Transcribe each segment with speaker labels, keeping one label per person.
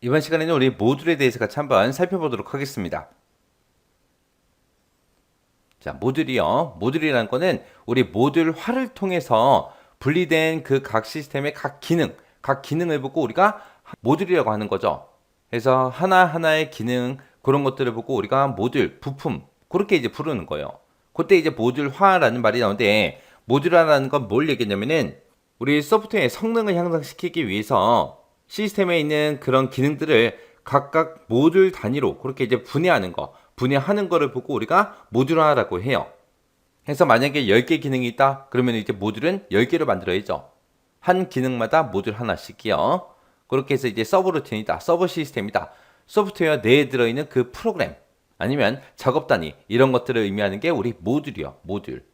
Speaker 1: 이번 시간에는 우리 모듈에 대해서 같이 한번 살펴보도록 하겠습니다. 자, 모듈이요. 모듈이라는 거는 우리 모듈화를 통해서 분리된 그 각 시스템의 각 기능을 보고 우리가 모듈이라고 하는 거죠. 그래서 하나하나의 기능, 그런 것들을 보고 우리가 모듈, 부품, 그렇게 이제 부르는 거예요. 그때 이제 모듈화라는 말이 나오는데, 모듈화라는 건 뭘 얘기냐면은 우리 소프트웨어의 성능을 향상시키기 위해서 시스템에 있는 그런 기능들을 각각 모듈 단위로 그렇게 이제 분해하는 거를 보고 우리가 모듈화라고 해요. 그래서 만약에 10개 기능이 있다, 그러면 이제 모듈은 10개로 만들어야죠. 한 기능마다 모듈 하나씩이요. 그렇게 해서 이제 서브루틴이다, 서브 시스템이다, 소프트웨어 내에 들어있는 그 프로그램, 아니면 작업 단위, 이런 것들을 의미하는 게 우리 모듈이요, 모듈.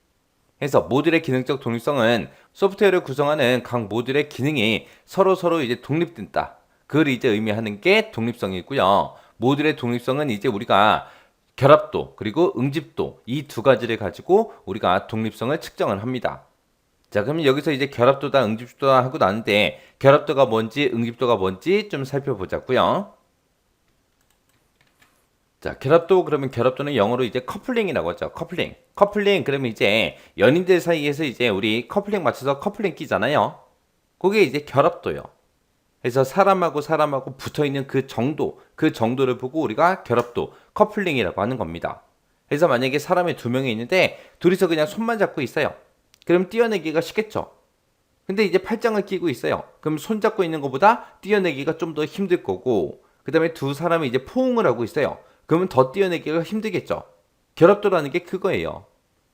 Speaker 1: 그래서 모듈의 기능적 독립성은 소프트웨어를 구성하는 각 모듈의 기능이 서로 이제 독립된다, 그걸 이제 의미하는 게 독립성이고요. 모듈의 독립성은 이제 우리가 결합도 그리고 응집도, 이 두 가지를 가지고 우리가 독립성을 측정을 합니다. 자, 그러면 여기서 이제 결합도다 응집도다 하고 나는데, 결합도가 뭔지 응집도가 뭔지 좀 살펴보자고요. 자, 그러면 결합도는 영어로 이제 커플링이라고 하죠. 커플링 그러면 이제 연인들 사이에서 이제 우리 커플링 맞춰서 커플링 끼잖아요. 그게 이제 결합도요. 그래서 사람하고 사람하고 붙어 있는 그 정도를 보고 우리가 결합도, 커플링이라고 하는 겁니다. 그래서 만약에 사람이 두 명이 있는데 둘이서 그냥 손만 잡고 있어요. 그럼 띄어내기가 쉽겠죠. 근데 이제 팔짱을 끼고 있어요. 그럼 손 잡고 있는 것보다 띄어내기가 좀 더 힘들 거고, 그 다음에 두 사람이 이제 포옹을 하고 있어요. 그러면 더 띄어내기가 힘들겠죠. 결합도라는 게 그거예요.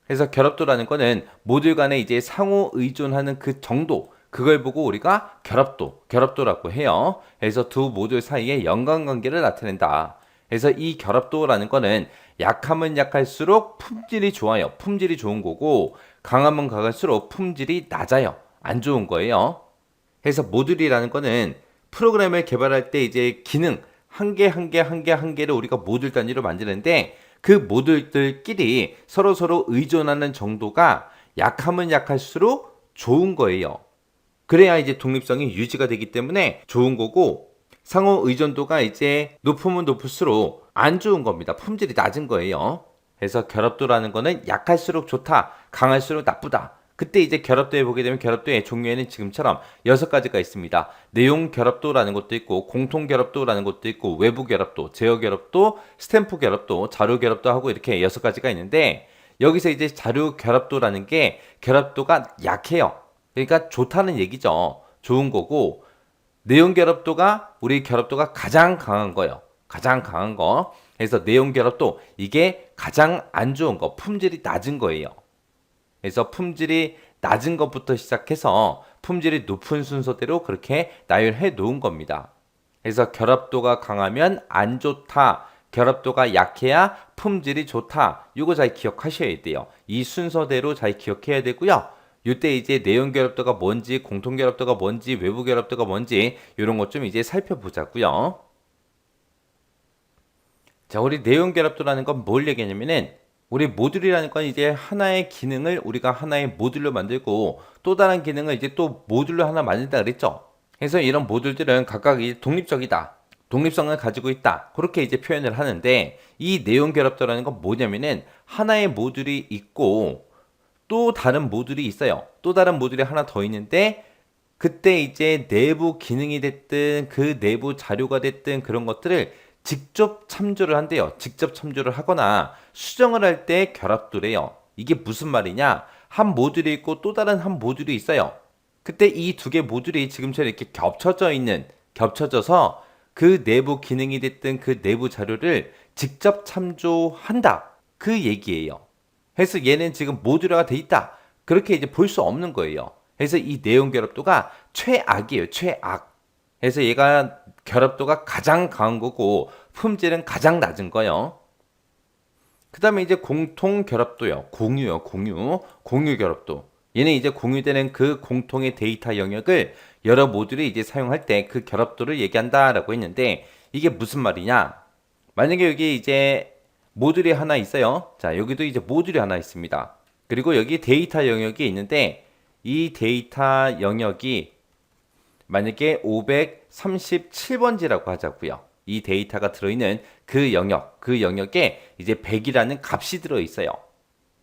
Speaker 1: 그래서 결합도라는 거는 모듈 간에 이제 상호 의존하는 그 정도, 그걸 보고 우리가 결합도라고 해요. 그래서 두 모듈 사이의 연관관계를 나타낸다. 그래서 이 결합도라는 거는 약하면 약할수록 품질이 좋아요. 품질이 좋은 거고, 강하면 강할수록 품질이 낮아요. 안 좋은 거예요. 그래서 모듈이라는 거는 프로그램을 개발할 때 이제 기능 한 개를 우리가 모듈 단위로 만드는데, 그 모듈들끼리 서로 의존하는 정도가 약하면 약할수록 좋은 거예요. 그래야 이제 독립성이 유지가 되기 때문에 좋은 거고, 상호 의존도가 이제 높으면 높을수록 안 좋은 겁니다. 품질이 낮은 거예요. 그래서 결합도라는 거는 약할수록 좋다, 강할수록 나쁘다. 그때 이제 결합도에 보게 되면 결합도의 종류에는 지금처럼 6가지가 있습니다. 내용 결합도라는 것도 있고, 공통 결합도라는 것도 있고, 외부 결합도, 제어 결합도, 스탬프 결합도, 자료 결합도 하고 이렇게 6가지가 있는데, 여기서 이제 자료 결합도라는 게 결합도가 약해요. 그러니까 좋다는 얘기죠. 좋은 거고, 내용 결합도가 우리 결합도가 가장 강한 거예요. 가장 강한 거. 그래서 내용 결합도, 이게 가장 안 좋은 거, 품질이 낮은 거예요. 그래서 품질이 낮은 것부터 시작해서 품질이 높은 순서대로 그렇게 나열해 놓은 겁니다. 그래서 결합도가 강하면 안 좋다, 결합도가 약해야 품질이 좋다. 이거 잘 기억하셔야 돼요. 이 순서대로 잘 기억해야 되고요. 이때 이제 내용 결합도가 뭔지, 공통 결합도가 뭔지, 외부 결합도가 뭔지, 이런 것 좀 이제 살펴보자고요. 자, 우리 내용 결합도라는 건 뭘 얘기하냐면은, 우리 모듈이라는 건 이제 하나의 기능을 우리가 하나의 모듈로 만들고, 또 다른 기능을 이제 또 모듈로 하나 만든다 그랬죠. 그래서 이런 모듈들은 각각 독립적이다, 독립성을 가지고 있다, 그렇게 이제 표현을 하는데, 이 내용 결합도라는 건 뭐냐면은 하나의 모듈이 있고 또 다른 모듈이 있어요. 또 다른 모듈이 하나 더 있는데, 그때 이제 내부 기능이 됐든 그 내부 자료가 됐든 그런 것들을 직접 참조를 한대요. 직접 참조를 하거나 수정을 할 때 결합도래요. 이게 무슨 말이냐? 한 모듈이 있고 또 다른 한 모듈이 있어요. 그때 이 두 개 모듈이 지금처럼 이렇게 겹쳐져서 그 내부 기능이 됐든 그 내부 자료를 직접 참조한다, 그 얘기예요. 그래서 얘는 지금 모듈화가 돼 있다, 그렇게 이제 볼 수 없는 거예요. 그래서 이 내용 결합도가 최악이에요. 최악. 그래서 얘가 결합도가 가장 강한 거고 품질은 가장 낮은 거예요. 그 다음에 이제 공통 결합도요. 공유 결합도. 얘는 이제 공유되는 그 공통의 데이터 영역을 여러 모듈이 이제 사용할 때 그 결합도를 얘기한다라고 했는데, 이게 무슨 말이냐? 만약에 여기 이제 모듈이 하나 있어요. 자, 여기도 이제 모듈이 하나 있습니다. 그리고 여기 데이터 영역이 있는데, 이 데이터 영역이 만약에 537번지라고 하자고요. 이 데이터가 들어있는 그 영역에 이제 100이라는 값이 들어있어요.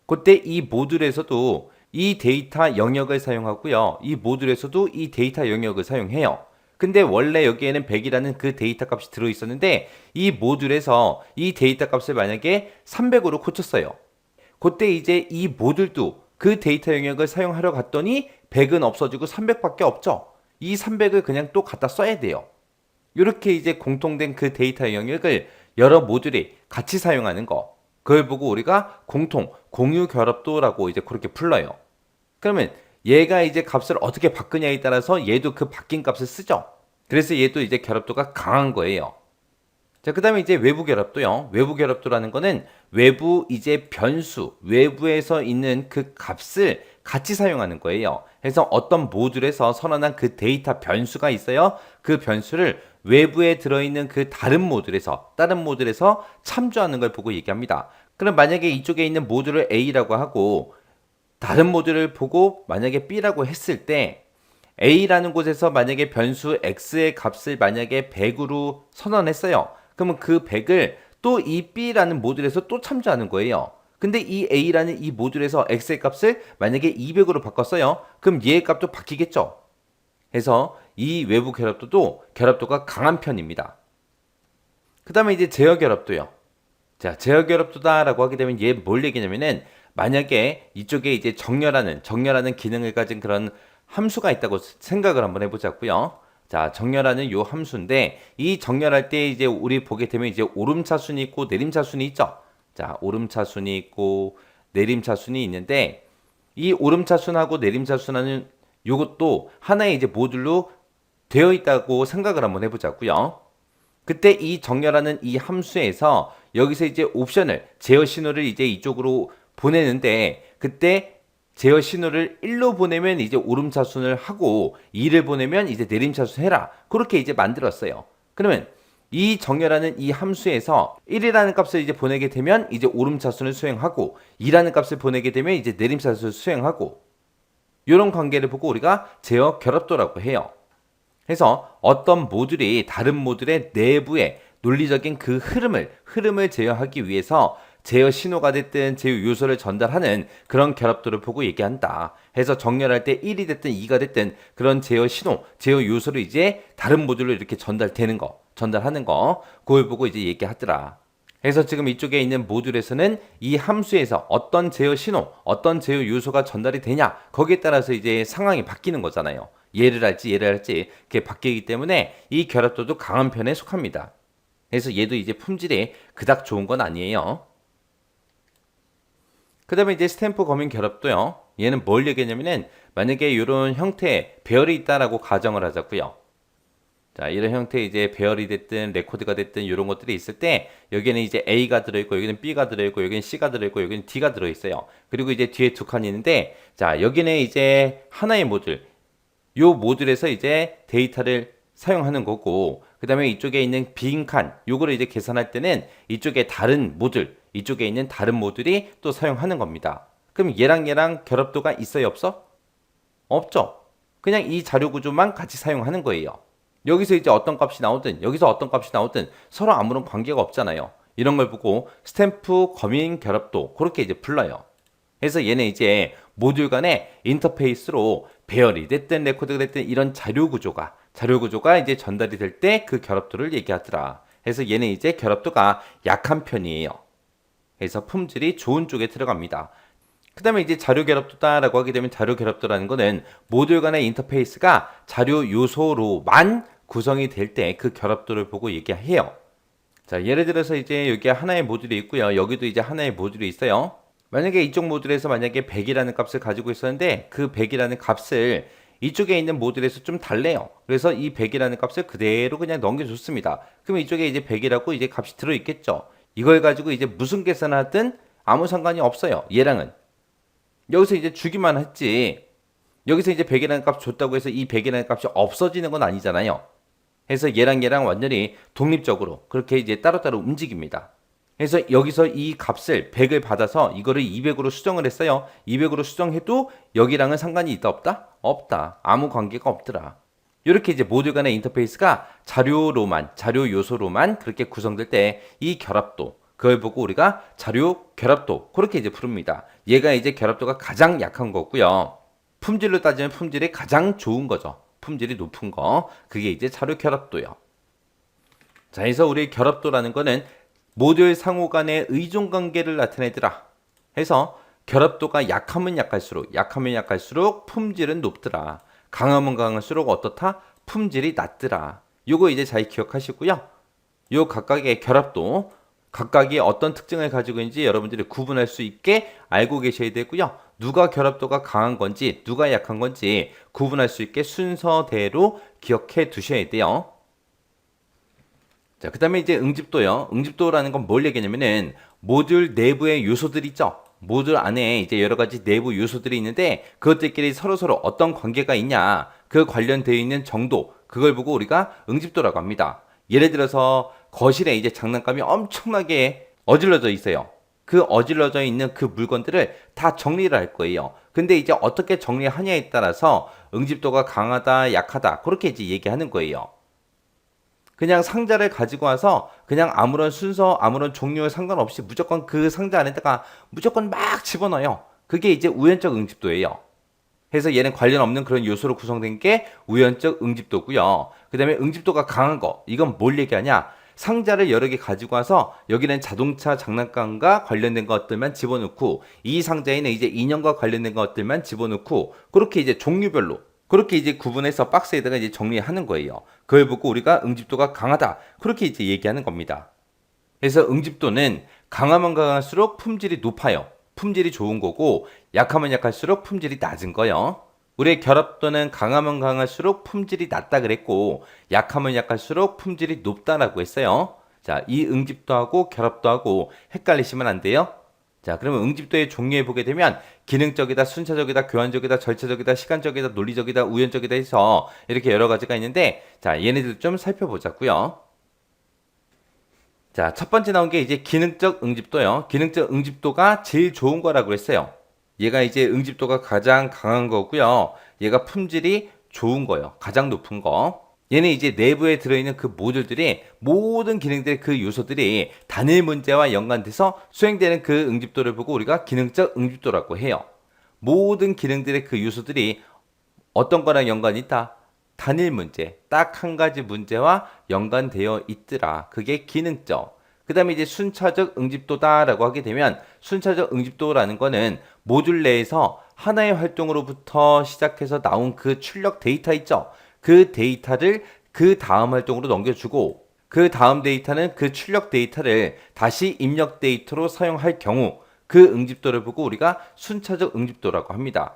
Speaker 1: 그때 이 모듈에서도 이 데이터 영역을 사용하고요. 이 모듈에서도 이 데이터 영역을 사용해요. 근데 원래 여기에는 100이라는 그 데이터 값이 들어있었는데 이 모듈에서 이 데이터 값을 만약에 300으로 고쳤어요. 그때 이제 이 모듈도 그 데이터 영역을 사용하려 갔더니 100은 없어지고 300밖에 없죠. 이 300을 그냥 또 갖다 써야 돼요. 이렇게 이제 공통된 그 데이터 영역을 여러 모듈이 같이 사용하는 거. 그걸 보고 우리가 공유 결합도라고 이제 그렇게 불러요. 그러면 얘가 이제 값을 어떻게 바꾸냐에 따라서 얘도 그 바뀐 값을 쓰죠. 그래서 얘도 이제 결합도가 강한 거예요. 자, 그 다음에 이제 외부 결합도요. 외부 결합도라는 거는 외부 이제 변수, 외부에서 있는 그 값을 같이 사용하는 거예요. 그래서 어떤 모듈에서 선언한 그 데이터 변수가 있어요. 그 변수를 외부에 들어있는 그 다른 모듈에서 참조하는 걸 보고 얘기합니다. 그럼 만약에 이쪽에 있는 모듈을 A라고 하고 다른 모듈을 보고 만약에 B라고 했을 때 A라는 곳에서 만약에 변수 X의 값을 만약에 100으로 선언했어요. 그러면 그 100을 또 이 B라는 모듈에서 또 참조하는 거예요. 근데 이 A라는 이 모듈에서 X의 값을 만약에 200으로 바꿨어요. 그럼 얘의 값도 바뀌겠죠. 해서 이 외부 결합도가 강한 편입니다. 그 다음에 이제 제어 결합도요. 자, 제어 결합도다라고 하게 되면 얘 뭘 얘기냐면은 만약에 이쪽에 이제 정렬하는 기능을 가진 그런 함수가 있다고 생각을 한번 해보자고요. 자, 정렬하는 요 함수인데 이 정렬할 때 이제 우리 보게 되면 이제 오름차순이 있고 내림차순이 있죠. 자, 오름차순이 있고 내림차순이 있는데 이 오름차순하고 내림차순하는 요것도 하나의 이제 모듈로 되어 있다고 생각을 한번 해보자고요. 그때 이 정렬하는 이 함수에서 여기서 이제 옵션을 제어 신호를 이제 이쪽으로 보내는데 그때 제어 신호를 1로 보내면 이제 오름차순을 하고 2를 보내면 이제 내림차순 해라. 그렇게 이제 만들었어요. 그러면 이 정렬하는 이 함수에서 1이라는 값을 이제 보내게 되면 이제 오름차순을 수행하고 2라는 값을 보내게 되면 이제 내림차순을 수행하고 이런 관계를 보고 우리가 제어 결합도라고 해요. 그래서 어떤 모듈이 다른 모듈의 내부의 논리적인 그 흐름을 제어하기 위해서 제어 신호가 됐든 제어 요소를 전달하는 그런 결합도를 보고 얘기한다. 해서 정렬할 때 1이 됐든 2가 됐든 그런 제어 신호, 제어 요소를 이제 다른 모듈로 이렇게 전달하는 거, 그걸 보고 이제 얘기하더라. 그래서 지금 이쪽에 있는 모듈에서는 이 함수에서 어떤 제어 신호, 어떤 제어 요소가 전달이 되냐, 거기에 따라서 이제 상황이 바뀌는 거잖아요. 얘를 할지 그게 바뀌기 때문에 이 결합도도 강한 편에 속합니다. 그래서 얘도 이제 품질이 그닥 좋은 건 아니에요. 그 다음에 이제 스탬프 검인 결합도요. 얘는 뭘 얘기하냐면은 만약에 이런 형태의 배열이 있다라고 가정을 하자고요. 자, 이런 형태의 이제 배열이 됐든 레코드가 됐든 이런 것들이 있을 때 여기는 이제 A가 들어있고 여기는 B가 들어있고 여기는 C가 들어있고 여기는 D가 들어있어요. 그리고 이제 뒤에 두 칸이 있는데 자, 여기는 이제 하나의 모듈, 요 모듈에서 이제 데이터를 사용하는 거고 그 다음에 이쪽에 있는 빈 칸, 요거를 이제 계산할 때는 이쪽에 이쪽에 있는 다른 모듈이 또 사용하는 겁니다. 그럼 얘랑 결합도가 있어요, 없어? 없죠. 그냥 이 자료 구조만 같이 사용하는 거예요. 여기서 이제 어떤 값이 나오든 여기서 어떤 값이 나오든 서로 아무런 관계가 없잖아요. 이런 걸 보고 스탬프 검인 결합도 그렇게 이제 불러요. 그래서 얘는 이제 모듈 간의 인터페이스로 배열이 됐든 레코드가 됐든 이런 자료 구조가 이제 전달이 될 때 그 결합도를 얘기하더라. 그래서 얘는 이제 결합도가 약한 편이에요. 그래서 품질이 좋은 쪽에 들어갑니다. 그 다음에 이제 자료 결합도다라고 하게 되면 자료 결합도라는 거는 모듈 간의 인터페이스가 자료 요소로만 구성이 될 때 그 결합도를 보고 얘기해요. 자, 예를 들어서 이제 여기 하나의 모듈이 있고요. 여기도 이제 하나의 모듈이 있어요. 만약에 이쪽 모듈에서 만약에 100이라는 값을 가지고 있었는데 그 100이라는 값을 이쪽에 있는 모듈에서 좀 달래요. 그래서 이 100이라는 값을 그대로 그냥 넘겨줬습니다. 그럼 이쪽에 이제 100이라고 이제 값이 들어있겠죠. 이걸 가지고 이제 무슨 계산을 하든 아무 상관이 없어요. 얘랑은. 여기서 이제 주기만 했지. 여기서 이제 100이라는 값 줬다고 해서 이 100이라는 값이 없어지는 건 아니잖아요. 그래서 얘랑 완전히 독립적으로 그렇게 이제 따로따로 움직입니다. 그래서 여기서 이 값을 100을 받아서 이거를 200으로 수정을 했어요. 200으로 수정해도 여기랑은 상관이 있다 없다? 없다. 아무 관계가 없더라. 이렇게 이제 모듈 간의 인터페이스가 자료 요소로만 그렇게 구성될 때 이 결합도, 그걸 보고 우리가 자료 결합도 그렇게 이제 부릅니다. 얘가 이제 결합도가 가장 약한 거고요. 품질로 따지면 품질이 가장 좋은 거죠. 품질이 높은 거. 그게 이제 자료 결합도요. 자, 그래서 우리 결합도라는 거는 모듈 상호 간의 의존 관계를 나타내더라. 해서 결합도가 약하면 약할수록 품질은 높더라. 강하면 강할수록 어떻다? 품질이 낮더라. 요거 이제 잘 기억하시고요. 요 각각의 결합도, 각각이 어떤 특징을 가지고 있는지 여러분들이 구분할 수 있게 알고 계셔야 되고요. 누가 결합도가 강한 건지, 누가 약한 건지 구분할 수 있게 순서대로 기억해 두셔야 돼요. 자, 그 다음에 이제 응집도요. 응집도라는 건 뭘 얘기하냐면은 모듈 내부의 요소들 있죠. 모듈 안에 이제 여러 가지 내부 요소들이 있는데 그것들끼리 서로서로 어떤 관계가 있냐, 그 관련되어 있는 정도, 그걸 보고 우리가 응집도라고 합니다. 예를 들어서 거실에 이제 장난감이 엄청나게 어질러져 있어요. 그 어질러져 있는 그 물건들을 다 정리를 할 거예요. 근데 이제 어떻게 정리하냐에 따라서 응집도가 강하다, 약하다, 그렇게 이제 얘기하는 거예요. 그냥 상자를 가지고 와서 그냥 아무런 순서, 아무런 종류에 상관없이 무조건 그 상자 안에다가 무조건 막 집어넣어요. 그게 이제 우연적 응집도예요. 그래서 얘는 관련 없는 그런 요소로 구성된 게 우연적 응집도고요. 그 다음에 응집도가 강한 거, 이건 뭘 얘기하냐? 상자를 여러 개 가지고 와서 여기는 자동차 장난감과 관련된 것들만 집어넣고, 이 상자에는 이제 인형과 관련된 것들만 집어넣고, 그렇게 이제 종류별로 그렇게 이제 구분해서 박스에다가 이제 정리하는 거예요. 그걸 보고 우리가 응집도가 강하다, 그렇게 이제 얘기하는 겁니다. 그래서 응집도는 강하면 강할수록 품질이 높아요. 품질이 좋은 거고, 약하면 약할수록 품질이 낮은 거요. 우리의 결합도는 강하면 강할수록 품질이 낮다 그랬고, 약하면 약할수록 품질이 높다라고 했어요. 자, 이 응집도하고 결합도하고 헷갈리시면 안 돼요. 자, 그러면 응집도의 종류에 보게 되면 기능적이다, 순차적이다, 교환적이다, 절차적이다, 시간적이다, 논리적이다, 우연적이다 해서 이렇게 여러 가지가 있는데, 자, 얘네들 좀 살펴보자고요. 자, 첫 번째 나온 게 이제 기능적 응집도요. 기능적 응집도가 제일 좋은 거라고 했어요. 얘가 이제 응집도가 가장 강한 거고요. 얘가 품질이 좋은 거예요. 가장 높은 거. 얘는 이제 내부에 들어있는 그 모듈들이 모든 기능들의 그 요소들이 단일 문제와 연관돼서 수행되는 그 응집도를 보고 우리가 기능적 응집도라고 해요. 모든 기능들의 그 요소들이 어떤 거랑 연관이 있다? 단일 문제, 딱 한 가지 문제와 연관되어 있더라. 그게 기능적. 그 다음에 이제 순차적 응집도다라고 하게 되면, 순차적 응집도라는 거는 모듈 내에서 하나의 활동으로부터 시작해서 나온 그 출력 데이터 있죠. 그 데이터를 그 다음 활동으로 넘겨주고, 그 다음 데이터는 그 출력 데이터를 다시 입력 데이터로 사용할 경우, 그 응집도를 보고 우리가 순차적 응집도라고 합니다.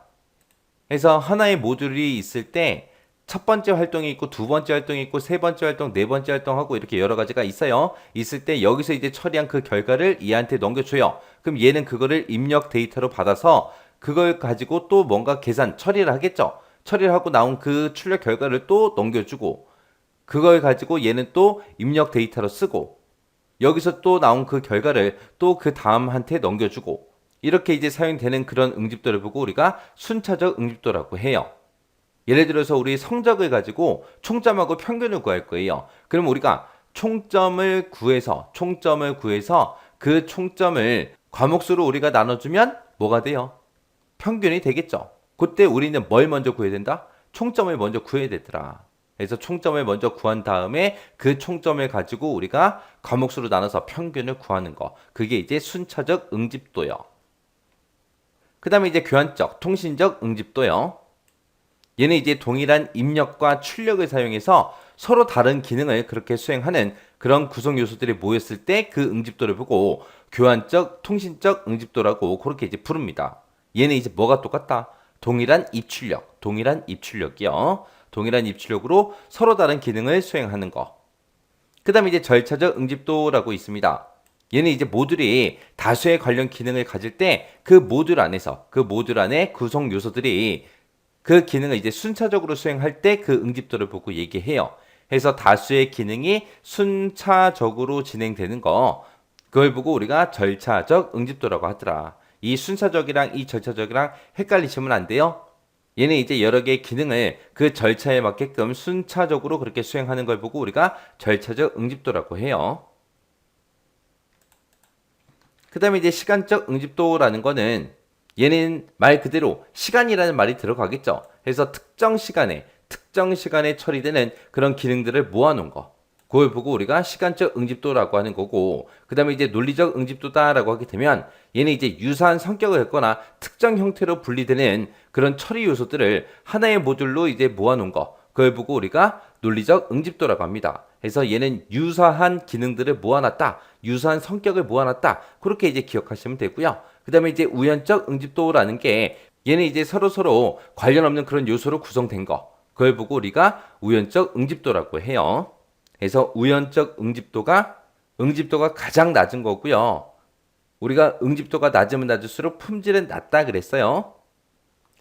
Speaker 1: 그래서 하나의 모듈이 있을 때 첫 번째 활동이 있고, 두 번째 활동이 있고, 세 번째 활동, 네 번째 활동하고 이렇게 여러 가지가 있어요. 있을 때 여기서 이제 처리한 그 결과를 얘한테 넘겨줘요. 그럼 얘는 그거를 입력 데이터로 받아서 그걸 가지고 또 뭔가 계산, 처리를 하겠죠. 처리를 하고 나온 그 출력 결과를 또 넘겨주고, 그걸 가지고 얘는 또 입력 데이터로 쓰고, 여기서 또 나온 그 결과를 또 그 다음한테 넘겨주고, 이렇게 이제 사용되는 그런 응집도를 보고 우리가 순차적 응집도라고 해요. 예를 들어서 우리 성적을 가지고 총점하고 평균을 구할 거예요. 그럼 우리가 총점을 구해서 그 총점을 과목수로 우리가 나눠주면 뭐가 돼요? 평균이 되겠죠. 그때 우리는 뭘 먼저 구해야 된다? 총점을 먼저 구해야 되더라. 그래서 총점을 먼저 구한 다음에 그 총점을 가지고 우리가 과목수로 나눠서 평균을 구하는 거. 그게 이제 순차적 응집도요. 그 다음에 이제 교환적, 통신적 응집도요. 얘는 이제 동일한 입력과 출력을 사용해서 서로 다른 기능을 그렇게 수행하는 그런 구성 요소들이 모였을 때 그 응집도를 보고 교환적, 통신적 응집도라고 그렇게 이제 부릅니다. 얘는 이제 뭐가 똑같다? 동일한 입출력이요. 동일한 입출력으로 서로 다른 기능을 수행하는 거. 그 다음에 이제 절차적 응집도라고 있습니다. 얘는 이제 모듈이 다수의 관련 기능을 가질 때 그 모듈 안에 구성 요소들이 그 기능을 이제 순차적으로 수행할 때 그 응집도를 보고 얘기해요. 그래서 다수의 기능이 순차적으로 진행되는 거, 그걸 보고 우리가 절차적 응집도라고 하더라. 이 순차적이랑 이 절차적이랑 헷갈리시면 안 돼요. 얘는 이제 여러 개의 기능을 그 절차에 맞게끔 순차적으로 그렇게 수행하는 걸 보고 우리가 절차적 응집도라고 해요. 그 다음에 이제 시간적 응집도라는 거는 얘는 말 그대로 시간이라는 말이 들어가겠죠. 그래서 특정 시간에 처리되는 그런 기능들을 모아놓은 거. 그걸 보고 우리가 시간적 응집도라고 하는 거고, 그 다음에 이제 논리적 응집도다라고 하게 되면 얘는 이제 유사한 성격을 갖거나 특정 형태로 분리되는 그런 처리 요소들을 하나의 모듈로 이제 모아놓은 거. 그걸 보고 우리가 논리적 응집도라고 합니다. 그래서 얘는 유사한 기능들을 모아놨다. 유사한 성격을 모아놨다. 그렇게 이제 기억하시면 되고요. 그 다음에 이제 우연적 응집도라는 게 얘는 이제 서로 관련 없는 그런 요소로 구성된 거. 그걸 보고 우리가 우연적 응집도라고 해요. 그래서 우연적 응집도가 가장 낮은 거고요. 우리가 응집도가 낮으면 낮을수록 품질은 낮다 그랬어요.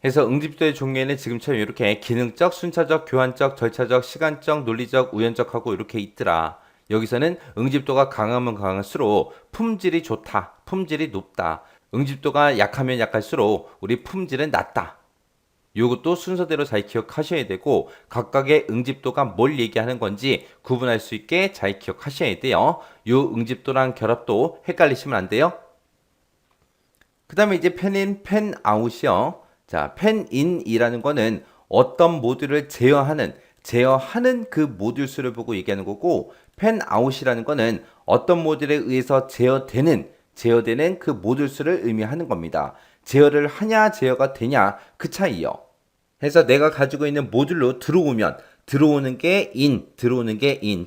Speaker 1: 그래서 응집도의 종류에는 지금처럼 이렇게 기능적, 순차적, 교환적, 절차적, 시간적, 논리적, 우연적하고 이렇게 있더라. 여기서는 응집도가 강하면 강할수록 품질이 좋다, 품질이 높다. 응집도가 약하면 약할수록 우리 품질은 낮다. 이것도 순서대로 잘 기억하셔야 되고 각각의 응집도가 뭘 얘기하는 건지 구분할 수 있게 잘 기억하셔야 돼요. 이 응집도랑 결합도 헷갈리시면 안 돼요. 그 다음에 이제 펜인, 펜아웃이요. 자, 펜인이라는 거는 어떤 모듈을 제어하는 그 모듈 수를 보고 얘기하는 거고, 펜아웃이라는 거는 어떤 모듈에 의해서 제어되는 그 모듈 수를 의미하는 겁니다. 제어를 하냐 제어가 되냐 그 차이요. 그래서 내가 가지고 있는 모듈로 들어오는 게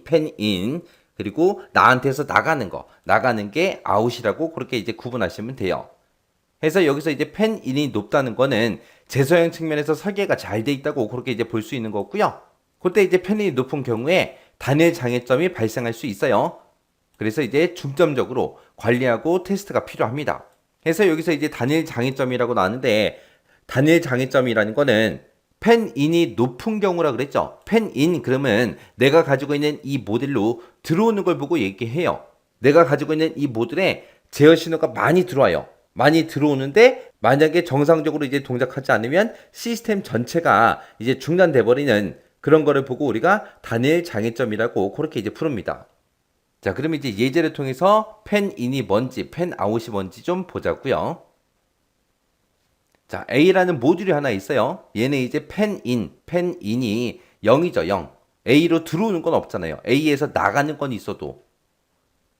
Speaker 1: 펜인, 그리고 나한테서 나가는 게 아웃이라고 그렇게 이제 구분하시면 돼요. 그래서 여기서 이제 펜인이 높다는 거는 제소형 측면에서 설계가 잘 돼 있다고 그렇게 이제 볼 수 있는 거고요. 그때 이제 펜인이 높은 경우에 단일 장애점이 발생할 수 있어요. 그래서 이제 중점적으로 관리하고 테스트가 필요합니다. 그래서 여기서 이제 단일 장애점이라고 나왔는데, 단일 장애점이라는 거는 펜인이 높은 경우라 그랬죠. 펜인 그러면 내가 가지고 있는 이 모듈로 들어오는 걸 보고 얘기해요. 내가 가지고 있는 이 모듈에 제어 신호가 많이 들어와요. 많이 들어오는데 만약에 정상적으로 이제 동작하지 않으면 시스템 전체가 이제 중단돼 버리는 그런 거를 보고 우리가 단일 장애점이라고 그렇게 이제 부릅니다. 자, 그럼 이제 예제를 통해서 펜인이 뭔지, 펜아웃이 뭔지 좀 보자고요. 자, A라는 모듈이 하나 있어요. 얘는 이제 펜인이 0이죠, 0. A로 들어오는 건 없잖아요. A에서 나가는 건 있어도.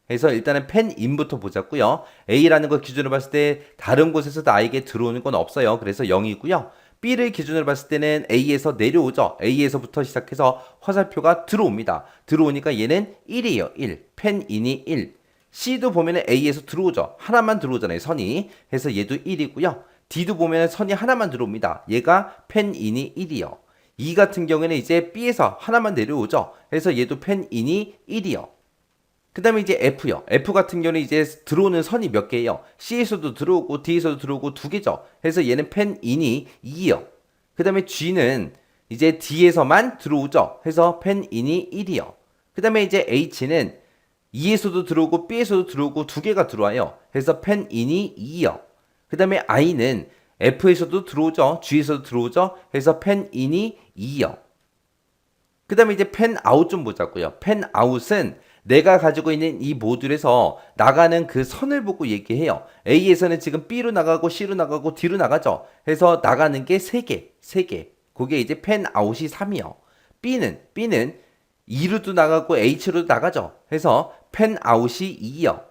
Speaker 1: 그래서 일단은 펜인부터 보자고요. A라는 걸 기준으로 봤을 때 다른 곳에서 나에게 들어오는 건 없어요. 그래서 0이고요. B를 기준으로 봤을 때는 A에서 내려오죠. A에서부터 시작해서 화살표가 들어옵니다. 들어오니까 얘는 1이에요. 1. 펜인이 1. C도 보면은 A에서 들어오죠. 하나만 들어오잖아요. 선이. 그래서 얘도 1이고요. D도 보면은 선이 하나만 들어옵니다. 얘가 펜인이 1이요. E 같은 경우에는 이제 B에서 하나만 내려오죠. 그래서 얘도 펜인이 1이요. 그 다음에 이제 F요. F 같은 경우는 이제 들어오는 선이 몇 개예요? C에서도 들어오고 D에서도 들어오고 두 개죠. 그래서 얘는 펜인이 2이요. 그 다음에 G는 이제 D에서만 들어오죠. 그래서 펜인이 1이요. 그 다음에 이제 H는 E에서도 들어오고 B에서도 들어오고 두 개가 들어와요. 그래서 펜인이 2이요. 그 다음에 I는 F에서도 들어오죠. G에서도 들어오죠. 그래서 펜인이 2이요. 그 다음에 이제 펜아웃 좀 보자고요. 펜아웃은 내가 가지고 있는 이 모듈에서 나가는 그 선을 보고 얘기해요. A에서는 지금 B로 나가고 C로 나가고 D로 나가죠. 그래서 나가는 게 3개. 그게 이제 펜아웃이 3이요. B는 2로도 나가고 H로도 나가죠. 그래서 펜아웃이 2이요.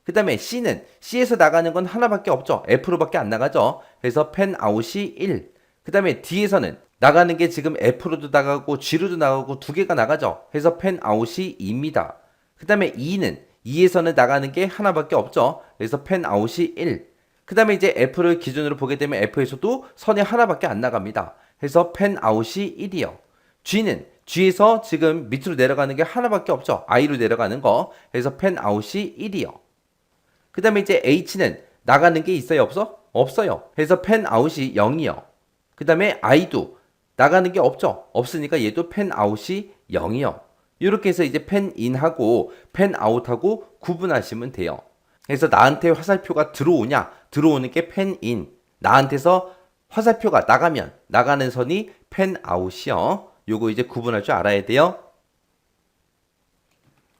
Speaker 1: 그 다음에 C에서 나가는 건 하나밖에 없죠. F로밖에 안 나가죠. 그래서 펜아웃이 1. 그 다음에 D에서는 나가는 게 지금 F로도 나가고 G로도 나가고 두 개가 나가죠. 그래서 펜아웃이 2입니다. 그 다음에 E에서는 나가는 게 하나밖에 없죠. 그래서 펜아웃이 1. 그 다음에 이제 F를 기준으로 보게 되면 F에서도 선이 하나밖에 안 나갑니다. 그래서 펜아웃이 1이요. G에서 지금 밑으로 내려가는 게 하나밖에 없죠. I로 내려가는 거. 그래서 펜아웃이 1이요. 그 다음에 이제 H는 나가는 게 있어요? 없어요. 그래서 펜아웃이 0이요. 그 다음에 I도 나가는 게 없죠. 없으니까 얘도 펜아웃이 0이요. 이렇게 해서 이제 펜인하고 펜아웃하고 구분하시면 돼요. 그래서 나한테 화살표가 들어오는 게 펜인. 나한테서 화살표가 나가면 나가는 선이 펜 아웃이요. 요거 이제 구분할 줄 알아야 돼요.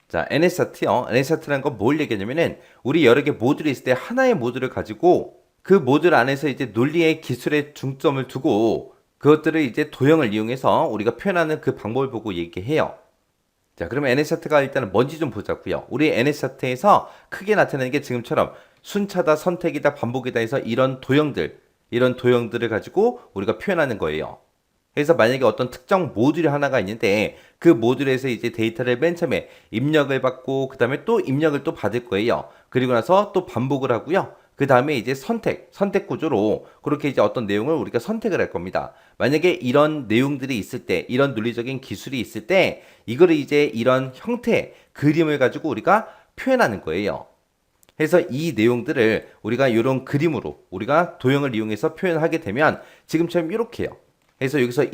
Speaker 1: 자, NS차트요. NS차트라는 건 뭘 얘기하냐면은 우리 여러 개 모듈이 있을 때 하나의 모듈을 가지고 그 모듈 안에서 이제 논리의 기술에 중점을 두고 그것들을 이제 도형을 이용해서 우리가 표현하는 그 방법을 보고 얘기해요. 자, 그러면 NS차트가 일단은 뭔지 좀 보자고요. 우리 NS차트에서 크게 나타내는 게 지금처럼 순차다, 선택이다, 반복이다 해서 이런 도형들을 가지고 우리가 표현하는 거예요. 그래서 만약에 어떤 특정 모듈이 하나가 있는데 그 모듈에서 이제 데이터를 맨 처음에 입력을 받고 그 다음에 또 입력을 또 받을 거예요. 그리고 나서 또 반복을 하고요. 그 다음에 이제 선택 구조로 그렇게 이제 어떤 내용을 우리가 선택을 할 겁니다. 만약에 이런 내용들이 있을 때, 이런 논리적인 기술이 있을 때 이거를 이제 이런 형태, 그림을 가지고 우리가 표현하는 거예요. 그래서 이 내용들을 우리가 이런 그림으로 우리가 도형을 이용해서 표현하게 되면 지금처럼 이렇게요. 그래서 여기서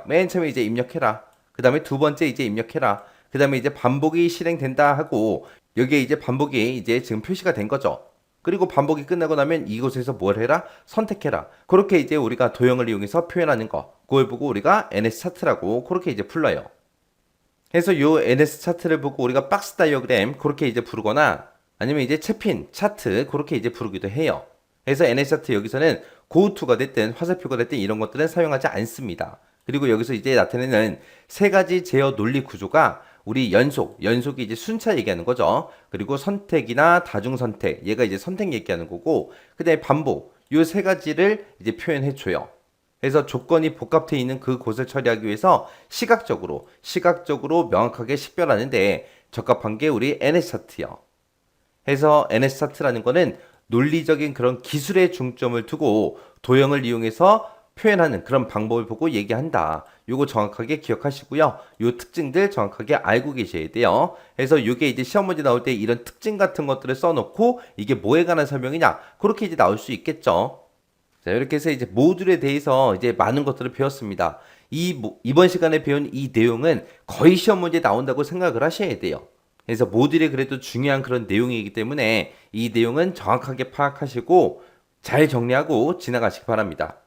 Speaker 1: 맨 처음에 이제 입력해라. 그 다음에 두 번째 이제 입력해라. 그 다음에 이제 반복이 실행된다 하고 여기에 이제 반복이 이제 지금 표시가 된 거죠. 그리고 반복이 끝나고 나면 이곳에서 뭘 해라? 선택해라. 그렇게 이제 우리가 도형을 이용해서 표현하는 거. 그걸 보고 우리가 NS 차트라고 그렇게 이제 불러요. 그래서 요 NS 차트를 보고 우리가 박스 다이어그램 그렇게 이제 부르거나 아니면 이제 채핀 차트 그렇게 이제 부르기도 해요. 그래서 NS 차트 여기서는 고투가 됐든 화살표가 됐든 이런 것들은 사용하지 않습니다. 그리고 여기서 이제 나타내는 세 가지 제어 논리 구조가 우리 연속이 이제 순차 얘기하는 거죠. 그리고 선택이나 다중 선택, 얘가 이제 선택 얘기하는 거고, 그 다음에 반복, 요 세 가지를 이제 표현해 줘요. 그래서 조건이 복합되어 있는 그곳을 처리하기 위해서 시각적으로 명확하게 식별하는데 적합한 게 우리 NS 차트요. 그래서 NS 차트라는 거는 논리적인 그런 기술에 중점을 두고 도형을 이용해서 표현하는 그런 방법을 보고 얘기한다. 요거 정확하게 기억하시고요. 요 특징들 정확하게 알고 계셔야 돼요. 그래서 요게 이제 시험 문제 나올 때 이런 특징 같은 것들을 써놓고 이게 뭐에 관한 설명이냐? 그렇게 이제 나올 수 있겠죠. 자, 이렇게 해서 이제 모듈에 대해서 이제 많은 것들을 배웠습니다. 이번 시간에 배운 이 내용은 거의 시험 문제 나온다고 생각을 하셔야 돼요. 그래서 모듈이 그래도 중요한 그런 내용이기 때문에 이 내용은 정확하게 파악하시고 잘 정리하고 지나가시기 바랍니다.